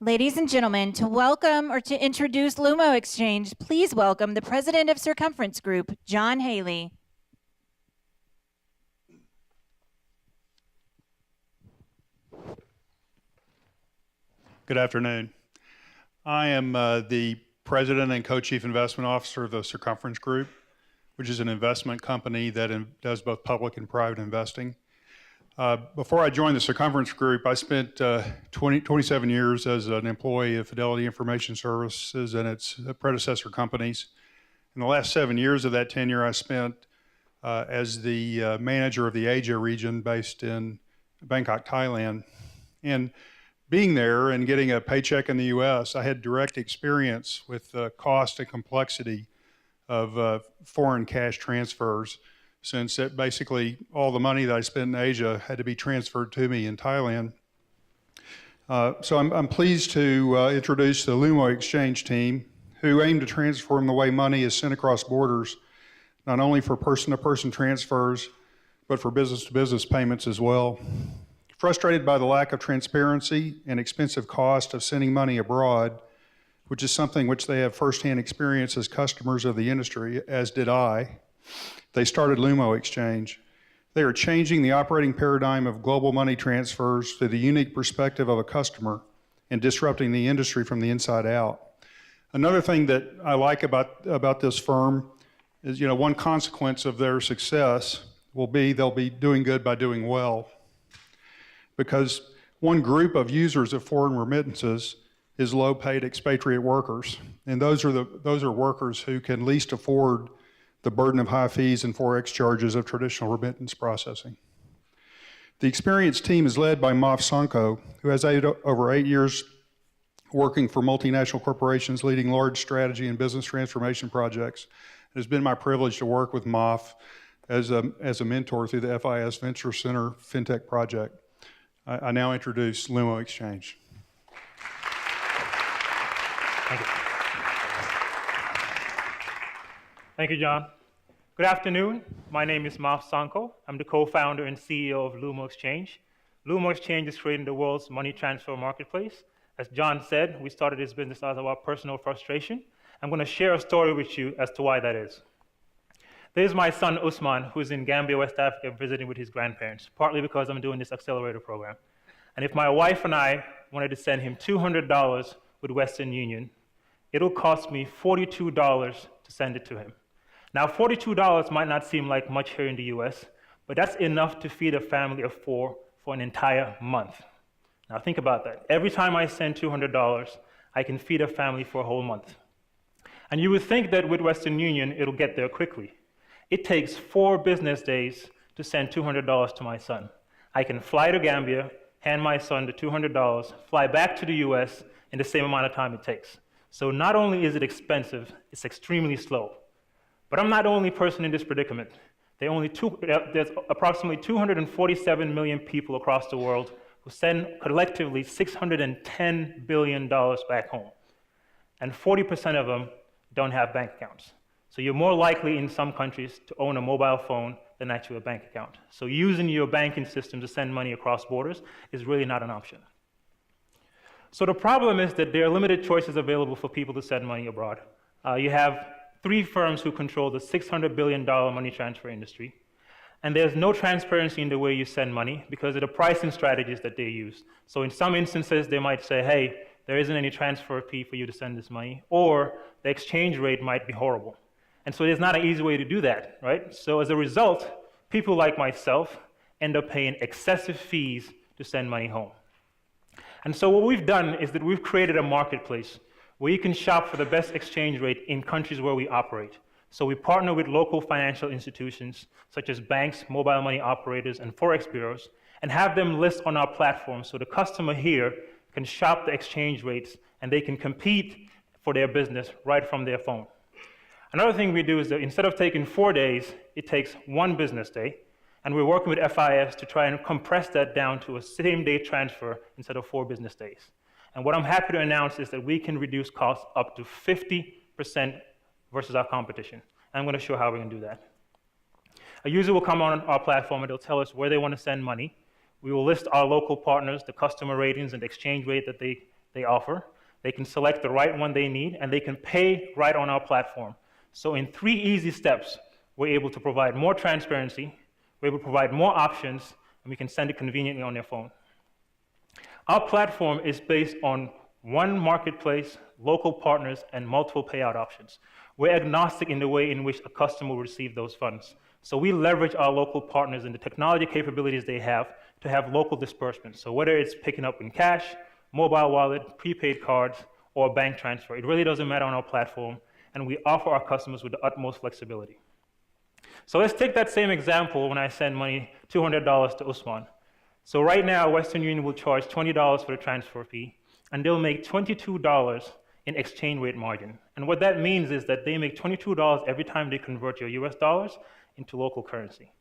Ladies and gentlemen, to welcome or to introduce LumoXchange, please welcome the president of Circumference Group, John Haley. Good afternoon. I am the president and co-chief investment officer of the Circumference Group, which is an investment company that does both public and private investing. Before I joined the Circumference Group, I spent 27 years as an employee of Fidelity Information Services and its predecessor companies. In the last 7 years of that tenure, I spent as the manager of the Asia region based in Bangkok, Thailand. And being there and getting a paycheck in the US, I had direct experience with the cost and complexity of foreign cash transfers, since basically all the money that I spent in Asia had to be transferred to me in Thailand. So I'm pleased to introduce the LumoXchange team, who aim to transform the way money is sent across borders, not only for person-to-person transfers, but for business-to-business payments as well. Frustrated by the lack of transparency and expensive cost of sending money abroad, which is something which they have firsthand experience as customers of the industry, as did I, they started LumoXchange. They are changing the operating paradigm of global money transfers through the unique perspective of a customer and disrupting the industry from the inside out. Another thing that I like about this firm is, one consequence of their success will be they'll be doing good by doing well. Because one group of users of foreign remittances is low-paid expatriate workers, and those are workers who can least afford the burden of high fees and forex charges of traditional remittance processing. The experienced team is led by Maf Sanko, who has over 8 years working for multinational corporations, leading large strategy and business transformation projects. It has been my privilege to work with Maf as a mentor through the FIS Venture Center FinTech project. I now introduce LumoXchange. Thank you. Thank you, John. Good afternoon. My name is Maf Sanko. I'm the co-founder and CEO of LumoXchange. LumoXchange is creating the world's money transfer marketplace. As John said, we started this business out of our personal frustration. I'm going to share a story with you as to why that is. There's my son, Usman, who's in Gambia, West Africa, visiting with his grandparents, partly because I'm doing this accelerator program. And if my wife and I wanted to send him $200 with Western Union, it'll cost me $42 to send it to him. Now, $42 might not seem like much here in the US, but that's enough to feed a family of 4 for an entire month. Now, think about that. Every time I send $200, I can feed a family for a whole month. And you would think that with Western Union, it'll get there quickly. It takes 4 business days to send $200 to my son. I can fly to Gambia, hand my son the $200, fly back to the US in the same amount of time it takes. So not only is it expensive, it's extremely slow. But I'm not the only person in this predicament. There's approximately 247 million people across the world who send collectively $610 billion back home. And 40% of them don't have bank accounts. So you're more likely in some countries to own a mobile phone than actually a bank account. So using your banking system to send money across borders is really not an option. So the problem is that there are limited choices available for people to send money abroad. You have 3 firms who control the $600 billion money transfer industry. And there's no transparency in the way you send money because of the pricing strategies that they use. So in some instances, they might say, hey, there isn't any transfer fee for you to send this money, or the exchange rate might be horrible. And so there's not an easy way to do that, right? So as a result, people like myself end up paying excessive fees to send money home. And so what we've done is that we've created a marketplace where you can shop for the best exchange rate in countries where we operate. So we partner with local financial institutions, such as banks, mobile money operators, and forex bureaus, and have them list on our platform so the customer here can shop the exchange rates and they can compete for their business right from their phone. Another thing we do is that instead of taking 4 days, it takes 1 business day, and we're working with FIS to try and compress that down to a same-day transfer instead of 4 business days. And what I'm happy to announce is that we can reduce costs up to 50% versus our competition. And I'm going to show how we're going to do that. A user will come on our platform and they'll tell us where they want to send money. We will list our local partners, the customer ratings and the exchange rate that they they offer. They can select the right one they need, and they can pay right on our platform. So in 3 easy steps, we're able to provide more transparency, we're able to provide more options, and we can send it conveniently on their phone. Our platform is based on one marketplace, local partners, and multiple payout options. We're agnostic in the way in which a customer will receive those funds. So we leverage our local partners and the technology capabilities they have to have local disbursements. So whether it's picking up in cash, mobile wallet, prepaid cards, or bank transfer, it really doesn't matter on our platform, and we offer our customers with the utmost flexibility. So let's take that same example when I send money, $200 to Usman. So right now, Western Union will charge $20 for the transfer fee, and they'll make $22 in exchange rate margin. And what that means is that they make $22 every time they convert your US dollars into local currency.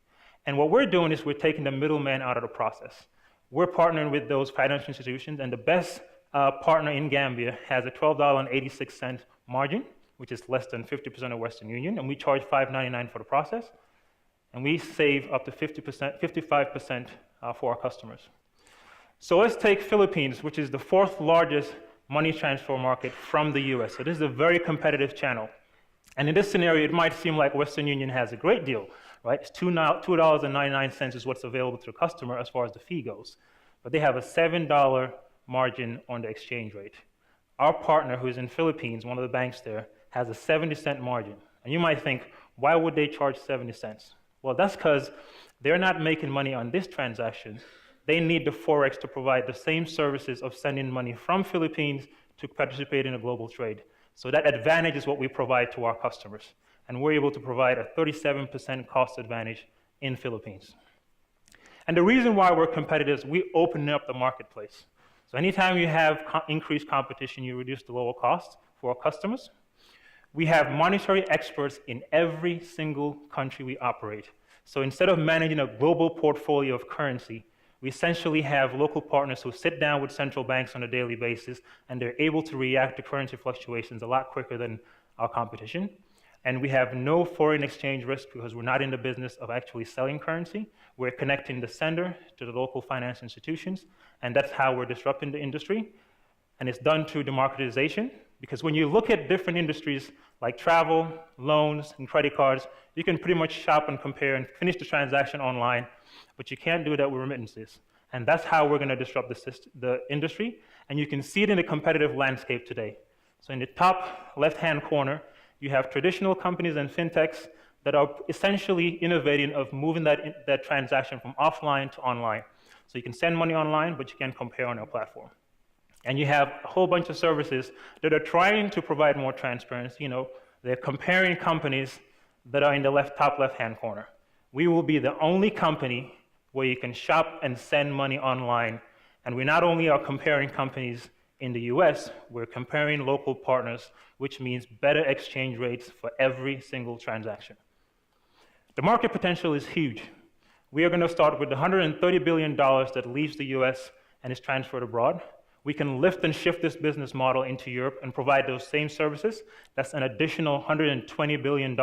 And what we're doing is we're taking the middleman out of the process. We're partnering with those financial institutions, and the best partner in Gambia has a $12.86 margin, which is less than 50% of Western Union, and we charge $5.99 for the process, and we save up to 55% for our customers. So let's take Philippines, which is the 4th largest money transfer market from the US. So this is a very competitive channel. And in this scenario, it might seem like Western Union has a great deal, right? It's $2.99 is what's available to the customer as far as the fee goes. But they have a $7 margin on the exchange rate. Our partner, who is in Philippines, one of the banks there, has a 70-cent margin. And you might think, why would they charge 70 cents? Well, that's because they're not making money on this transaction. They need the Forex to provide the same services of sending money from Philippines to participate in a global trade. So that advantage is what we provide to our customers. And we're able to provide a 37% cost advantage in Philippines. And the reason why we're competitive is we open up the marketplace. So anytime you have increased competition, you reduce the lower cost for our customers. We have monetary experts in every single country we operate. So instead of managing a global portfolio of currency, we essentially have local partners who sit down with central banks on a daily basis, and they're able to react to currency fluctuations a lot quicker than our competition. And we have no foreign exchange risk because we're not in the business of actually selling currency. We're connecting the sender to the local finance institutions, and that's how we're disrupting the industry. And it's done through democratization, because when you look at different industries like travel, loans, and credit cards, you can pretty much shop and compare and finish the transaction online, but you can't do that with remittances. And that's how we're going to disrupt the industry, and you can see it in the competitive landscape today. So in the top left-hand corner, you have traditional companies and fintechs that are essentially innovating of moving that transaction from offline to online. So you can send money online, but you can't compare on our platform. And you have a whole bunch of services that are trying to provide more transparency. They're comparing companies that are in the top left-hand corner. We will be the only company where you can shop and send money online. And we not only are comparing companies in the US, we're comparing local partners, which means better exchange rates for every single transaction. The market potential is huge. We are going to start with the $130 billion that leaves the US and is transferred abroad. We can lift and shift this business model into Europe and provide those same services. That's an additional $120 billion.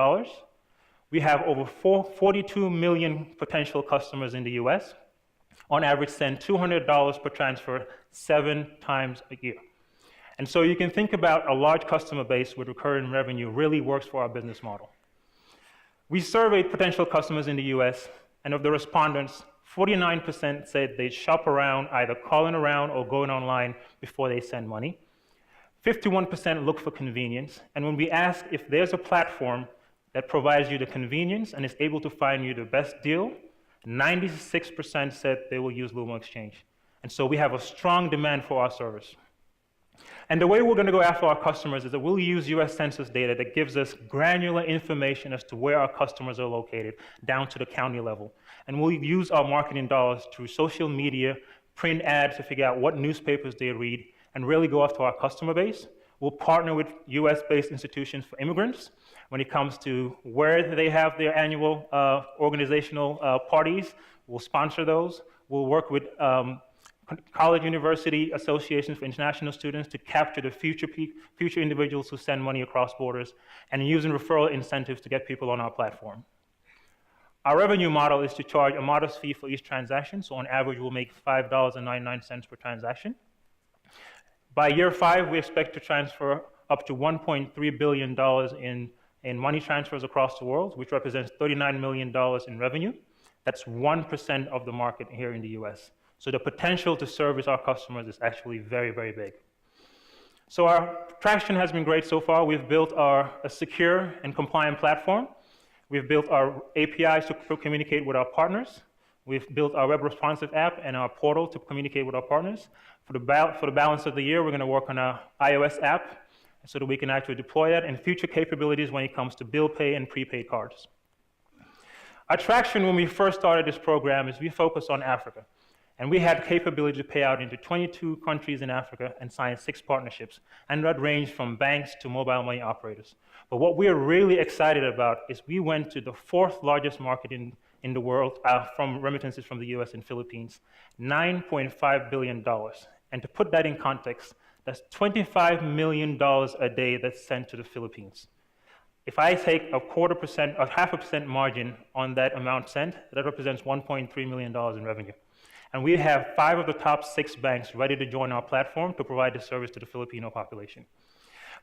We have over 42 million potential customers in the US. On average, send $200 per transfer 7 times a year. And so you can think about a large customer base with recurring revenue really works for our business model. We surveyed potential customers in the US, and of the respondents, 49% said they shop around, either calling around or going online before they send money. 51% look for convenience, and when we ask if there's a platform that provides you the convenience and is able to find you the best deal, 96% said they will use LumoXchange. And so we have a strong demand for our service. And the way we're going to go after our customers is that we'll use US Census data that gives us granular information as to where our customers are located, down to the county level. And we'll use our marketing dollars through social media, print ads to figure out what newspapers they read, and really go after our customer base. We'll partner with US-based institutions for immigrants when it comes to where they have their annual organizational parties. We'll sponsor those. We'll work with college university associations for international students to capture the future individuals who send money across borders, and using referral incentives to get people on our platform. Our revenue model is to charge a modest fee for each transaction, so on average we'll make $5.99 per transaction. By year 5, we expect to transfer up to $1.3 billion in money transfers across the world, which represents $39 million in revenue. That's 1% of the market here in the US. So the potential to service our customers is actually very, very big. So our traction has been great so far. We've built a secure and compliant platform. We've built our APIs to communicate with our partners. We've built our web responsive app and our portal to communicate with our partners. For the balance of the year, we're going to work on an iOS app so that we can actually deploy that and future capabilities when it comes to bill pay and prepaid cards. Our traction when we first started this program is we focused on Africa. And we had capability to pay out into 22 countries in Africa and sign 6 partnerships. And that ranged from banks to mobile money operators. But what we're really excited about is we went to the 4th largest market in the world from remittances from the US and Philippines, $9.5 billion. And to put that in context, that's $25 million a day that's sent to the Philippines. If I take a 0.25% or 0.5% margin on that amount sent, that represents $1.3 million in revenue. And we have 5 of the top 6 banks ready to join our platform to provide this service to the Filipino population.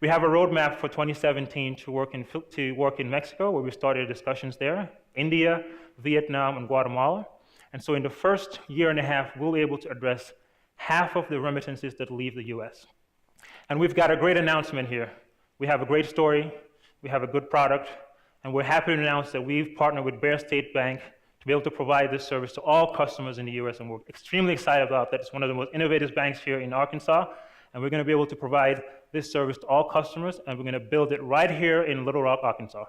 We have a roadmap for 2017 to work in Mexico, where we started discussions there, India, Vietnam, and Guatemala. And so in the first year and a half, we'll be able to address half of the remittances that leave the US. And we've got a great announcement here. We have a great story, we have a good product, and we're happy to announce that we've partnered with Bear State Bank to be able to provide this service to all customers in the US, and we're extremely excited about that. It's one of the most innovative banks here in Arkansas, and we're going to be able to provide this service to all customers, and we're going to build it right here in Little Rock, Arkansas.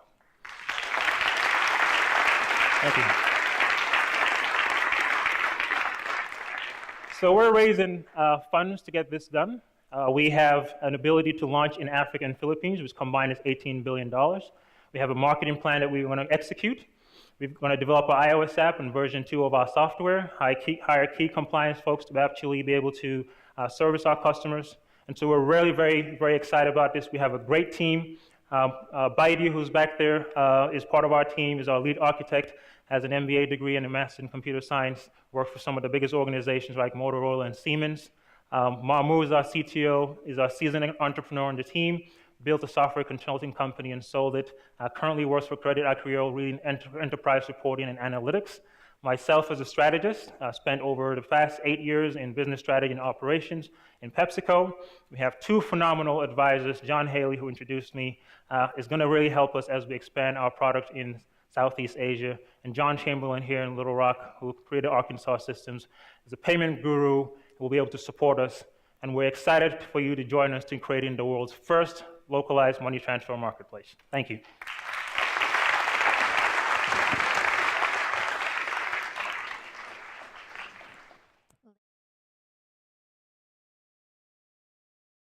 Thank you. So we're raising funds to get this done. We have an ability to launch in Africa and Philippines, which combined is $18 billion. We have a marketing plan that we want to execute. We're going to develop an iOS app and version 2 of our software, hire key compliance folks to actually be able to service our customers. And so we're really very, very excited about this. We have a great team. Baidi, who's back there, is part of our team, is our lead architect, has an MBA degree and a master's in computer science, worked for some of the biggest organizations like Motorola and Siemens. Mahmoud is our CTO, is our seasoned entrepreneur on the team, built a software consulting company and sold it, currently works for Credit Acreol, leading enterprise reporting and analytics. Myself as a strategist, spent over the past 8 years in business strategy and operations in PepsiCo. We have 2 phenomenal advisors. John Haley, who introduced me, is going to really help us as we expand our product in Southeast Asia. And John Chamberlain here in Little Rock, who created Arkansas Systems, is a payment guru who will be able to support us. And we're excited for you to join us in creating the world's first localized money transfer marketplace. Thank you.